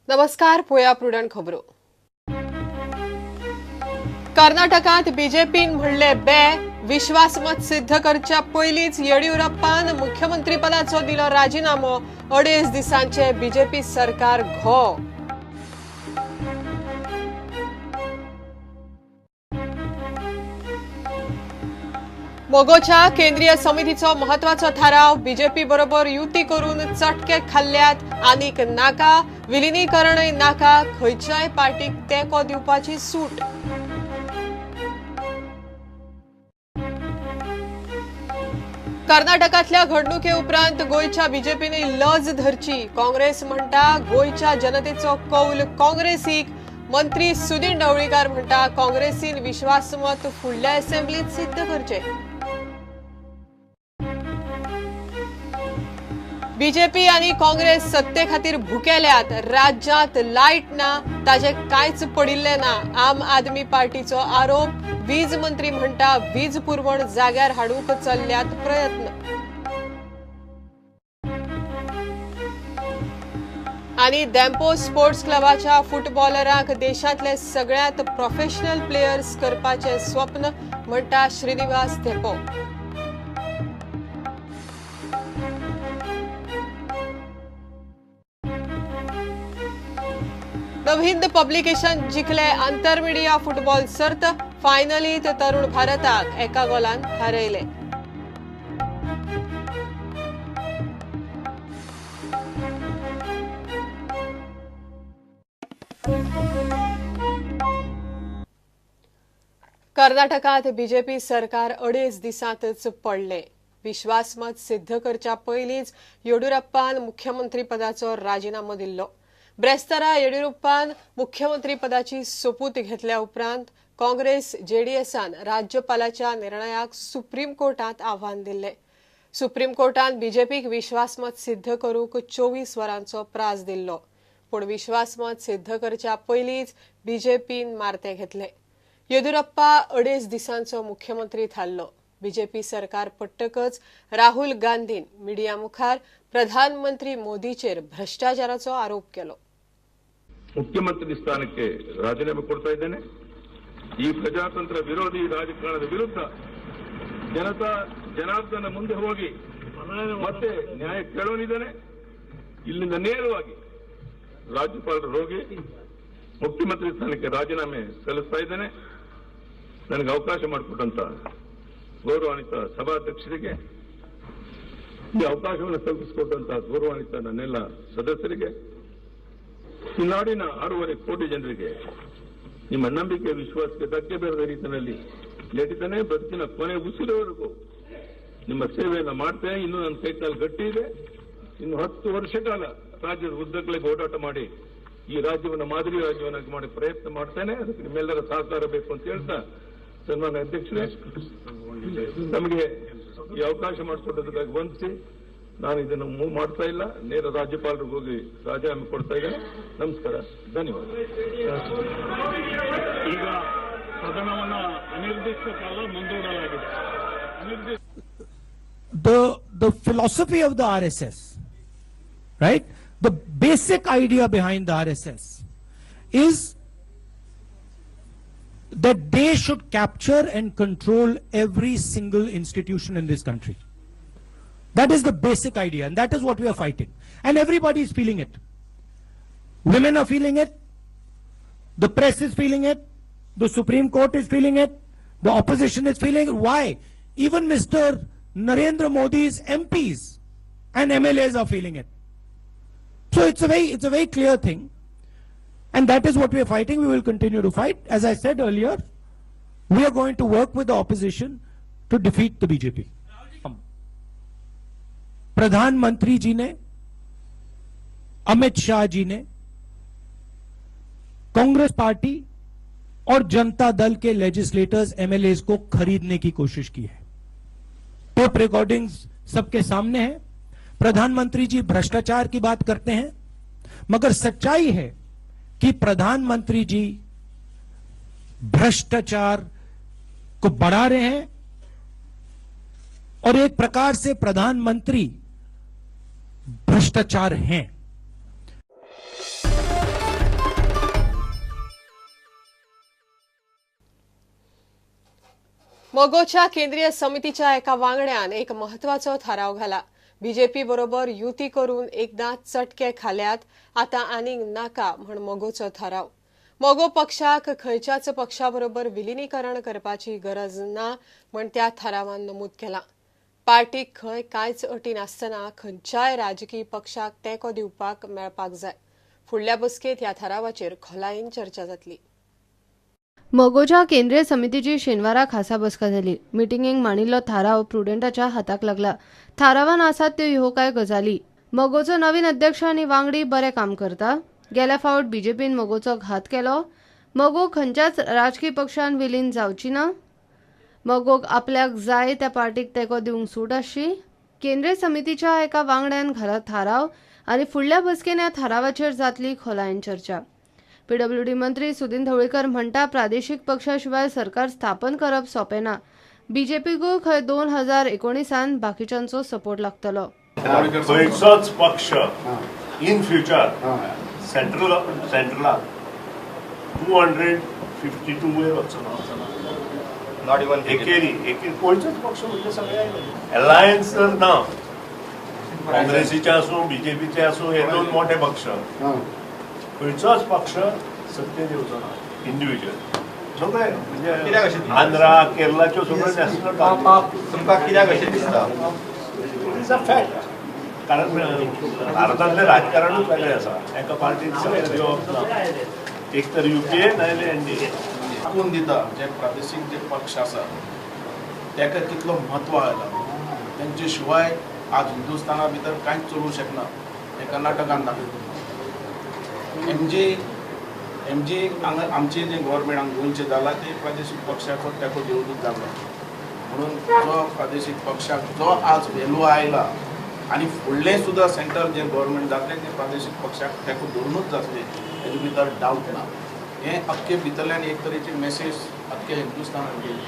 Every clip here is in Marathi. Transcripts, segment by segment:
नमस्कार. पोया प्रुडंट खबरो. कर्नाटकात बीजेपीन म्हणले विश्वासमत सिद्ध करच्या पयलींच येडियुरप्पान मुख्यमंत्री पदाचो दिलो राजीनामो. 2.5 दिसांचे बीजेपी सरकार घो. मोगोच्या केंद्रीय समितीचो महत्वाचो थाराव. बीजेपी बरोबर युती करून चटके खाल्ल्यात. आनीक नाका विलिनीकरणय नाका. खंयच्याय पार्टीक तेंको दिवपाची सूट. कर्नाटकातल्या घडणुके उपरांत गोयच्या बीजेपीने लज धरची. काँग्रेस म्हणटा गोयच्या जनतेचो कौल काँग्रेसीक. मंत्री सुदीन ढवळीकार म्हणटा काँग्रेसीन विश्वासमत फुडल्या असेंब्लीत सिद्ध करचे. बीजेपी आणि काँग्रेस सत्ते खातीर भुकेल्यात. राज्यांत लायट ना ताजे कांयच पडिल्ले ना. आम आदमी पार्टीचो आरोप. वीज मंत्री म्हणटा वीज पुरवण जाग्यार हाडूंक चल्ल्यात प्रयत्न. आणि दॅम्पो स्पोर्ट्स क्लबाच्या फुटबॉलरांक देशांतले सगळ्यात प्रोफेशनल प्लेयर्स करपाचे स्वप्न म्हणटा श्रीनिवास धेपो. नवहिंद पब्लिकेशन जिखले आंतरमिडिया फुटबॉल सर्त. फायनलीत तरुण भारताक एका गोलान हारयले. कर्नाटकात बीजेपी सरकार 2.5 दिसांतच पडले. विश्वासमत सिद्ध करच्या पयलींच येडियुरप्पान मुख्यमंत्री पदाचो राजीनामो दिल्लो. ब्रेस्तारा येडियुरप्पान मुख्यमंत्री पदाची सोपूत घेतल्या उपरांत काँग्रेस जेडीएसान राज्यपालाच्या निर्णयाक सुप्रीम कोर्टात आव्हान दिल्ले. सुप्रीम कोर्टान बीजेपीक विश्वासमत सिद्ध करूंक 24 वरांचो प्रास दिल्लो. पूण विश्वासमत सिद्ध करच्या पयलींच बीजेपीन मारते घेतले. येडियुरप्पा 2.5 दिसांचो मुख्यमंत्री थारलो. बीजेपी सरकार पडटकच राहुल गांधीन मिडिया मुखार प्रधानमंत्री मोदीचेर भ्रष्टाचाराचो आरोप केलो. मुख्यमंत्री स्थानಕ್ಕೆ ರಾಜೀನಾಮೆ ಕೊಡ್ತಾ ಇದ್ದೇನೆ. ಈ ಪ್ರಜಾತಂತ್ರ ವಿರೋಧಿ ರಾಜಕಾರಣದ ವಿರುದ್ಧ ಜನಾರ್ದನ ಮುಂದೆ ಹೋಗಿ ಮತ್ತೆ ನ್ಯಾಯ ಕೇಳೋನಿದ್ದೇನೆ. ಇಲ್ಲಿಂದ ನೇರವಾಗಿ ರಾಜ್ಯಪಾಲರು ಹೋಗಿ ಮುಖ್ಯಮಂತ್ರಿ ಸ್ಥಾನಕ್ಕೆ ರಾಜೀನಾಮೆ ಸಲ್ಲಿಸ್ತಾ ಇದ್ದೇನೆ. ನನಗೆ ಅವಕಾಶ ಮಾಡಿಕೊಟ್ಟಂತ ಗೌರವಾನ್ವಿತ ಸಭಾಧ್ಯಕ್ಷರಿಗೆ, ಈ ಅವಕಾಶವನ್ನು ಕಲ್ಪಿಸಿಕೊಟ್ಟಂತ ಗೌರವಾನ್ವಿತ ನನ್ನೆಲ್ಲ ಸದಸ್ಯರಿಗೆ, ಈ ನಾಡಿನ 6.5 ಕೋಟಿ ಜನರಿಗೆ ನಿಮ್ಮ ನಂಬಿಕೆ ವಿಶ್ವಾಸಕ್ಕೆ ಧಕ್ಕೆ ಬೇರದ ರೀತಿಯಲ್ಲಿ ಲೇಟಿತನೇ ಬದುಕಿನ ಕೊನೆ ಉಸಿರುವರೆಗೂ ನಿಮ್ಮ ಸೇವೆಯನ್ನು ಮಾಡ್ತೇನೆ. ಇನ್ನು ನನ್ನ ಕೈಕಾಲು ಗಟ್ಟಿ ಇದೆ. ಇನ್ನು 10 ವರ್ಷ ಕಾಲ ರಾಜ್ಯದ ಉದ್ದಗಲಿಗೆ ಓಡಾಟ ಮಾಡಿ ಈ ರಾಜ್ಯವನ್ನು ಮಾದರಿ ರಾಜ್ಯವನ್ನಾಗಿ ಮಾಡಿ ಪ್ರಯತ್ನ ಮಾಡ್ತೇನೆ. ಅದಕ್ಕೆ ನಿಮ್ಮೆಲ್ಲರ ಸಹಕಾರ ಬೇಕು ಅಂತ ಹೇಳ್ತಾ, ಸನ್ಮಾನ್ಯ ಅಧ್ಯಕ್ಷರೇ, ನಮಗೆ ಈ ಅವಕಾಶ ಮಾಡಿಕೊಟ್ಟದಕ್ಕಾಗಿ ವಂದಿಸಿ ನಾನು ಇದನ್ನು ಮೂವ್ ಮಾಡ್ತಾ ಇಲ್ಲ. ನೇರ ರಾಜ್ಯಪಾಲರಿಗೆ ಹೋಗಿ ರಾಜೀನಾಮೆ ಕೊಡ್ತಾ ಇದ್ದೇನೆ. ನಮಸ್ಕಾರ, ಧನ್ಯವಾದ. ಈಗ ಸದನವನ್ನು ಅನಿರ್ದಿಷ್ಟ ಕಾಲ ಮುಂದೂಡಲಾಗಿದೆ. The philosophy of the RSS, right? The basic idea behind the RSS is that they should capture and control every single institution in this country. That is the basic idea, and that is what we are fighting. And everybody is feeling it. Women are feeling it. The press is feeling it. The Supreme Court is feeling it. The opposition is feeling it. Why? Even Mr. Narendra Modi's MPs and MLAs are feeling it. So it's a very clear thing. And that is what we are fighting. We will continue to fight. As I said earlier, we are going to work with the opposition to defeat the BJP. प्रधानमंत्री जी ने, अमित शाह जी ने कांग्रेस पार्टी और जनता दल के लेजिस्लेटर्स, एमएलएस को खरीदने की कोशिश की है. टेप रिकॉर्डिंग्स सबके सामने है. प्रधानमंत्री जी भ्रष्टाचार की बात करते हैं, मगर सच्चाई है कि प्रधानमंत्री जी भ्रष्टाचार को बढ़ा रहे हैं और एक प्रकार से प्रधानमंत्री भ्रष्टाचार हैं। मोगोच्या केंद्रीय समितीच्या एका वांगड्यान एक महत्वाचो थाराव घाला. बीजेपी बरोबर युती करून एकदां चटके खाल्यात, आता आनीक नाका म्हण मोगोचो थाराव. मोगो पक्षाक खंयच्याच पक्षाबरोबर विलीनीकरण करपाची गरज ना म्हण त्या थारावान नमूद केला. पार्टीक खंय कांयच अटी नासतना खंयच्याय राजकीय पक्षाक तेंको दिवपाक मेळपाक जाय. फुडल्या बसकेत ह्या थारावाचेर खोलायेन चर्चा जातली. मोगोच्या केंद्रीय समितीची शेनवारा खासा बसका जाली. मिटिंगेक मांडिल्लो थाराव प्रुडंटाच्या हाताक लागला. थारावान आसात त्यो ह्यो कांय गजाली. मोगोचो नवीन अध्यक्ष आनी वांगडी बरें काम करता. गेल्या फावट बीजेपीन मोगोचो घात केलो. मोगो खंयच्याच राजकीय पक्षान विलीन जावची ना. मोगोक आपल्याक जाय त्या पार्टीक तेंको दिवंक सूट आसची. केंद्रीय समितीच्या एका वांगड्यान घाला थाराव आनी फुडल्या बसकेन ह्या थारावाचेर जातली खोलायेन चर्चा. पीडब्ल्यूडी मंत्री सुदीन ढवळीकर म्हणटा, प्रादेशीक पक्षाशिवाय सरकार स्थापन करप सोंपें ना. बीजेपीकूय खंय 2019 बाकीच्यांचो सपोर्ट लागतलो. खंयचोच पक्ष इन फ्युचर सेंट्रलाक 252 वयर वचना. नॉट इवन एकेरी खंयचोच पक्ष म्हणजे सगळे अलायन्स तर ना. काँग्रेसीचे आसूं बीजेपीचे आसूं हे दोन मोठे पक्ष. खंयचोच पक्ष सत्तेत येवचो ना. इंडिव्हिज्युअल सगळे म्हणजे आंध्रा केरळाच्यो सगळ्यो नॅशनल तुमकां कित्याक अशें दिसता? It's a fact. कारण भारतांतलें राजकारणूच वेगळें आसा. एका पार्टीक सत्ता दिवप ना. एक तर युपीए नाजाल्यार एनडीए. दाखोवन दिता जे प्रादेशीक जे पक्ष आसा ताका कितलो म्हत्व आयला. तेंचे शिवाय आज हिंदुस्थाना भितर कांयच चलूंक शकना. हे कर्नाटकान दाखयता. एमजी आमचे जे गव्हर्मेंट हांगा गोंयचे जाला ते प्रादेशीक पक्षाक तेको दिवनूच जाला. म्हणून जो प्रादेशीक पक्षाक जो आज वेल्यू आयला आनी फुडलें सुद्दां सेंट्रल जे गव्हर्मेंट जातलें ते प्रादेशीक पक्षाक तेको धरूनच जातलें हेजे भितर डावट ना. हे अख्खे भितरल्यान एक तरेची मेसेज अख्खे हिंदुस्थानाक गेली.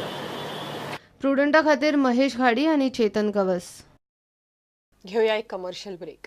प्रुडंटा खातीर महेश घाडी आनी चेतन कवस. घेऊया एक कमर्शियल ब्रेक.